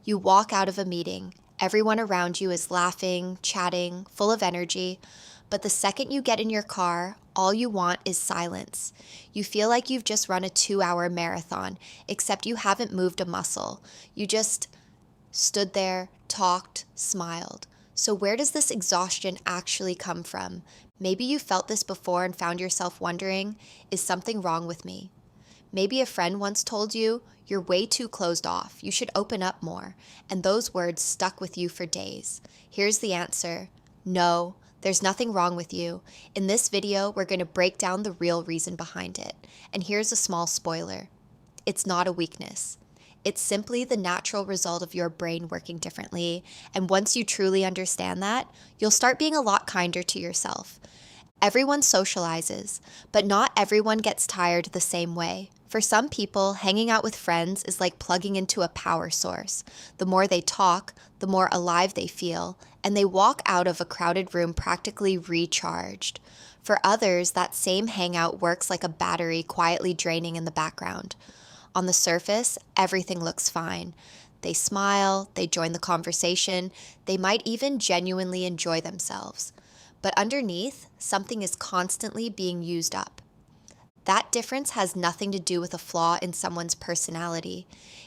You walk out of a meeting. Everyone around you is laughing, chatting, full of energy. But the second you get in your car, all you want is silence. You feel like you've just run a 2-hour marathon, except you haven't moved a muscle. You just stood there, talked, smiled. So where does this exhaustion actually come from? Maybe you felt this before and found yourself wondering, is something wrong with me? Maybe a friend once told you, you're way too closed off, you should open up more, and those words stuck with you for days. Here's the answer. No, there's nothing wrong with you. In this video, we're going to break down the real reason behind it. And here's a small spoiler. It's not a weakness. It's simply the natural result of your brain working differently, and once you truly understand that, you'll start being a lot kinder to yourself. Everyone socializes, but not everyone gets tired the same way. For some people, hanging out with friends is like plugging into a power source. The more they talk, the more alive they feel, and they walk out of a crowded room practically recharged. For others, that same hangout works like a battery quietly draining in the background. On the surface, everything looks fine. They smile, they join the conversation, they might even genuinely enjoy themselves. But underneath, something is constantly being used up. That difference has nothing to do with a flaw in someone's personality.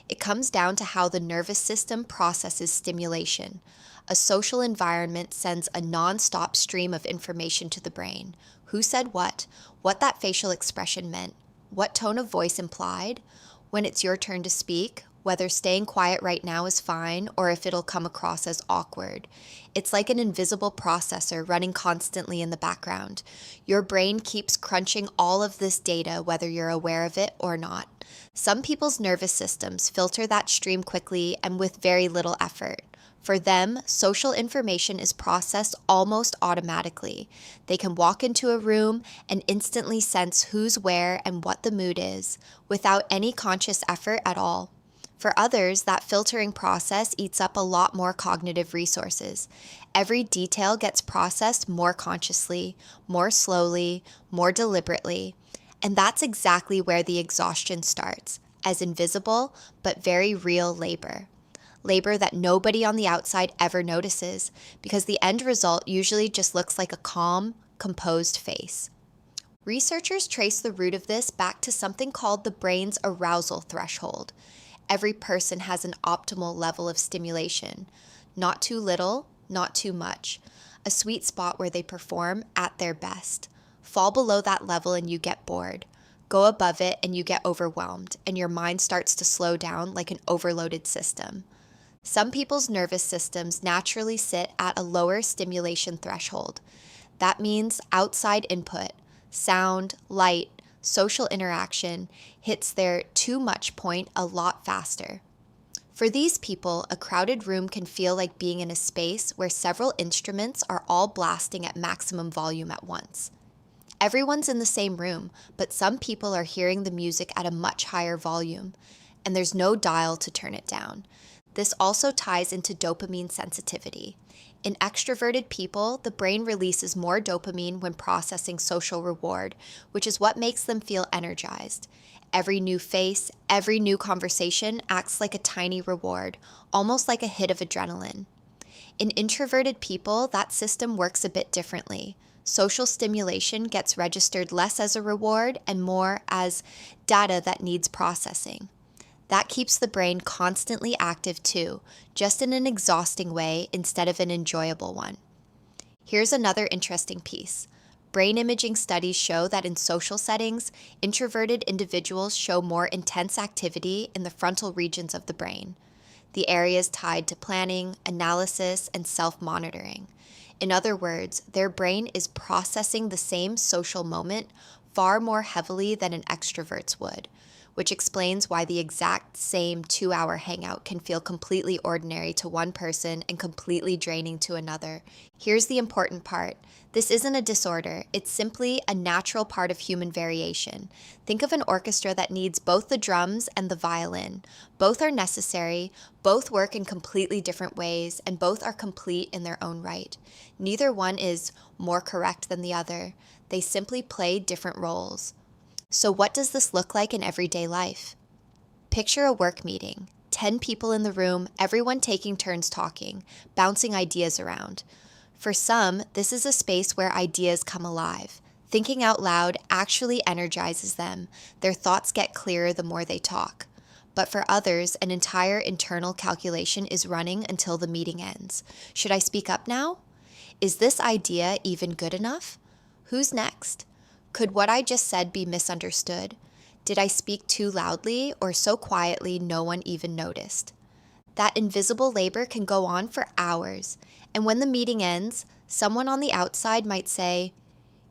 It comes down to how the nervous system processes stimulation. A social environment sends a non-stop stream of information to the brain. Who said what that facial expression meant, what tone of voice implied, when it's your turn to speak, whether staying quiet right now is fine or if it'll come across as awkward. It's like an invisible processor running constantly in the background. Your brain keeps crunching all of this data whether you're aware of it or not. Some people's nervous systems filter that stream quickly and with very little effort. For them, social information is processed almost automatically. They can walk into a room and instantly sense who's where and what the mood is, without any conscious effort at all. For others, that filtering process eats up a lot more cognitive resources. Every detail gets processed more consciously, more slowly, more deliberately. And that's exactly where the exhaustion starts, as invisible but very real labor. Labor that nobody on the outside ever notices, because the end result usually just looks like a calm, composed face. Researchers trace the root of this back to something called the brain's arousal threshold. Every person has an optimal level of stimulation. Not too little, not too much. A sweet spot where they perform at their best. Fall below that level and you get bored. Go above it and you get overwhelmed, and your mind starts to slow down like an overloaded system. Some people's nervous systems naturally sit at a lower stimulation threshold. That means outside input, sound, light, social interaction hits their too much point a lot faster. For these people, a crowded room can feel like being in a space where several instruments are all blasting at maximum volume at once. Everyone's in the same room, but some people are hearing the music at a much higher volume, and there's no dial to turn it down. This also ties into dopamine sensitivity. In extroverted people, the brain releases more dopamine when processing social reward, which is what makes them feel energized. Every new face, every new conversation acts like a tiny reward, almost like a hit of adrenaline. In introverted people, that system works a bit differently. Social stimulation gets registered less as a reward and more as data that needs processing. That keeps the brain constantly active too, just in an exhausting way instead of an enjoyable one. Here's another interesting piece. Brain imaging studies show that in social settings, introverted individuals show more intense activity in the frontal regions of the brain, the areas tied to planning, analysis, and self-monitoring. In other words, their brain is processing the same social moment far more heavily than an extrovert's would, which explains why the exact same 2-hour hangout can feel completely ordinary to one person and completely draining to another. Here's the important part. This isn't a disorder. It's simply a natural part of human variation. Think of an orchestra that needs both the drums and the violin. Both are necessary, both work in completely different ways, and both are complete in their own right. Neither one is more correct than the other. They simply play different roles. So what does this look like in everyday life? Picture a work meeting. 10 people in the room, everyone taking turns talking, bouncing ideas around. For some, this is a space where ideas come alive. Thinking out loud actually energizes them. Their thoughts get clearer the more they talk. But for others, an entire internal calculation is running until the meeting ends. Should I speak up now? Is this idea even good enough? Who's next? Could what I just said be misunderstood? Did I speak too loudly or so quietly no one even noticed? That invisible labor can go on for hours, and when the meeting ends, someone on the outside might say,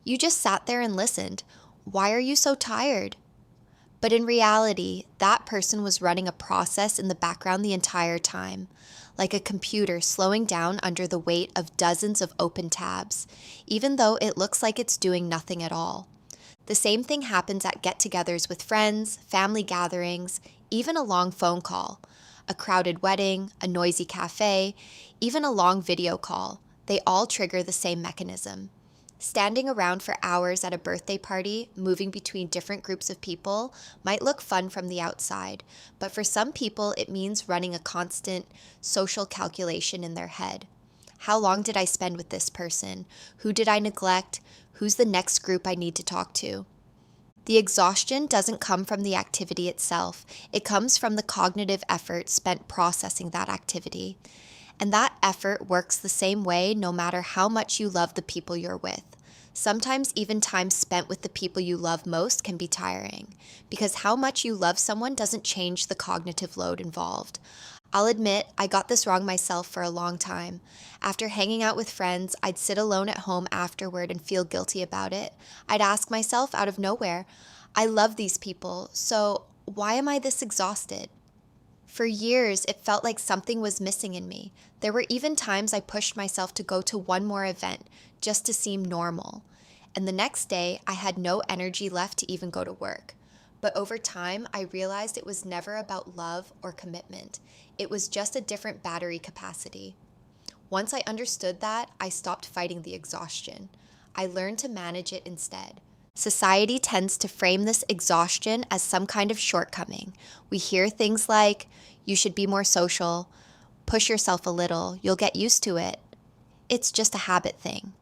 "You just sat there and listened. Why are you so tired?" But in reality, that person was running a process in the background the entire time, like a computer slowing down under the weight of dozens of open tabs, even though it looks like it's doing nothing at all. The same thing happens at get-togethers with friends, family gatherings, even a long phone call, a crowded wedding, a noisy cafe, even a long video call. They all trigger the same mechanism. Standing around for hours at a birthday party, moving between different groups of people, might look fun from the outside, but for some people it means running a constant social calculation in their head. How long did I spend with this person? Who did I neglect? Who's the next group I need to talk to? The exhaustion doesn't come from the activity itself. It comes from the cognitive effort spent processing that activity. And that effort works the same way no matter how much you love the people you're with. Sometimes even time spent with the people you love most can be tiring, because how much you love someone doesn't change the cognitive load involved. I'll admit, I got this wrong myself for a long time. After hanging out with friends, I'd sit alone at home afterward and feel guilty about it. I'd ask myself out of nowhere, I love these people, so why am I this exhausted? For years, it felt like something was missing in me. There were even times I pushed myself to go to one more event just to seem normal. And the next day, I had no energy left to even go to work. But over time, I realized it was never about love or commitment. It was just a different battery capacity. Once I understood that, I stopped fighting the exhaustion. I learned to manage it instead. Society tends to frame this exhaustion as some kind of shortcoming. We hear things like, you should be more social, push yourself a little, you'll get used to it. It's just a habit thing.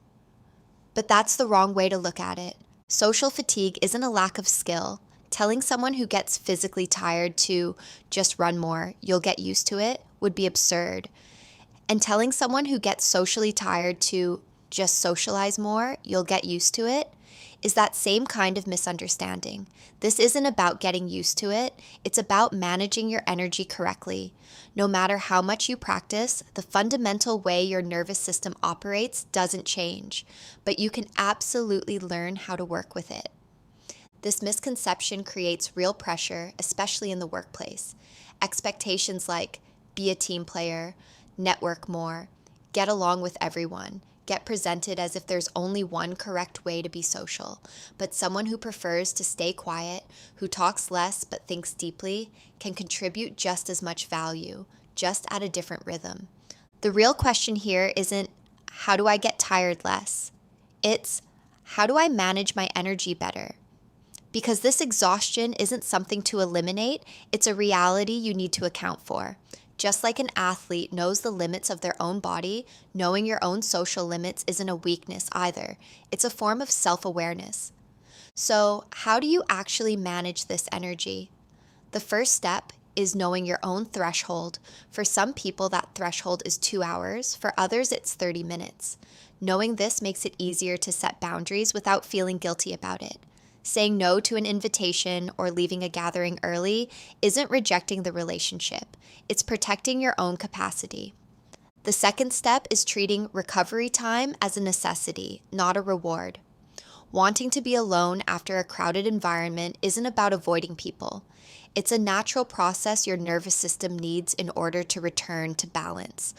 But that's the wrong way to look at it. Social fatigue isn't a lack of skill. Telling someone who gets physically tired to just run more, you'll get used to it, would be absurd. And telling someone who gets socially tired to just socialize more, you'll get used to it, is that same kind of misunderstanding. This isn't about getting used to it, it's about managing your energy correctly. No matter how much you practice, the fundamental way your nervous system operates doesn't change, but you can absolutely learn how to work with it. This misconception creates real pressure, especially in the workplace. Expectations like be a team player, network more, get along with everyone, get presented as if there's only one correct way to be social. But someone who prefers to stay quiet, who talks less but thinks deeply, can contribute just as much value, just at a different rhythm. The real question here isn't, how do I get tired less? It's, how do I manage my energy better? Because this exhaustion isn't something to eliminate, it's a reality you need to account for. Just like an athlete knows the limits of their own body, knowing your own social limits isn't a weakness either. It's a form of self-awareness. So, how do you actually manage this energy? The first step is knowing your own threshold. For some people, that threshold is 2 hours. For others, it's 30 minutes. Knowing this makes it easier to set boundaries without feeling guilty about it. Saying no to an invitation or leaving a gathering early isn't rejecting the relationship. It's protecting your own capacity. The second step is treating recovery time as a necessity, not a reward. Wanting to be alone after a crowded environment isn't about avoiding people. It's a natural process your nervous system needs in order to return to balance.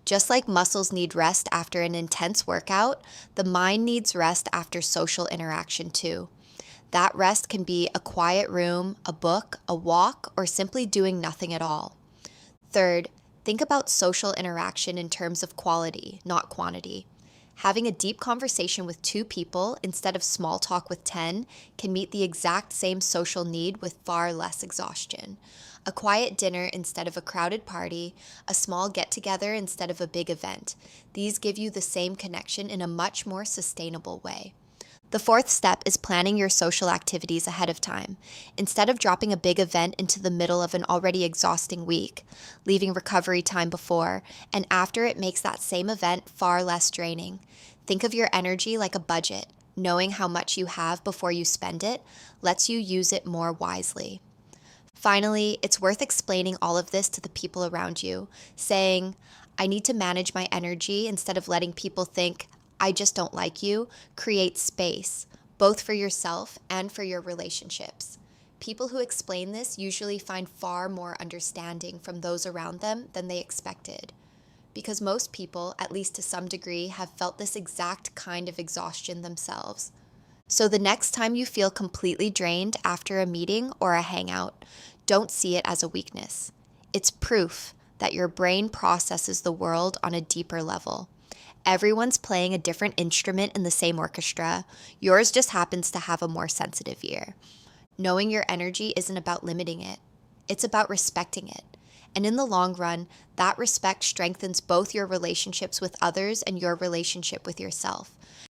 Just like muscles need rest after an intense workout, the mind needs rest after social interaction too. That rest can be a quiet room, a book, a walk, or simply doing nothing at all. Third, think about social interaction in terms of quality, not quantity. Having a deep conversation with 2 people instead of small talk with 10 can meet the exact same social need with far less exhaustion. A quiet dinner instead of a crowded party, a small get-together instead of a big event. These give you the same connection in a much more sustainable way. The fourth step is planning your social activities ahead of time. Instead of dropping a big event into the middle of an already exhausting week, leaving recovery time before and after it makes that same event far less draining. Think of your energy like a budget. Knowing how much you have before you spend it lets you use it more wisely. Finally, it's worth explaining all of this to the people around you, saying, I need to manage my energy instead of letting people think, I just don't like you. Create space, both for yourself and for your relationships. People who explain this usually find far more understanding from those around them than they expected. Because most people, at least to some degree, have felt this exact kind of exhaustion themselves. So the next time you feel completely drained after a meeting or a hangout, don't see it as a weakness. It's proof that your brain processes the world on a deeper level. Everyone's playing a different instrument in the same orchestra. Yours just happens to have a more sensitive ear. Knowing your energy isn't about limiting it. It's about respecting it. And in the long run, that respect strengthens both your relationships with others and your relationship with yourself.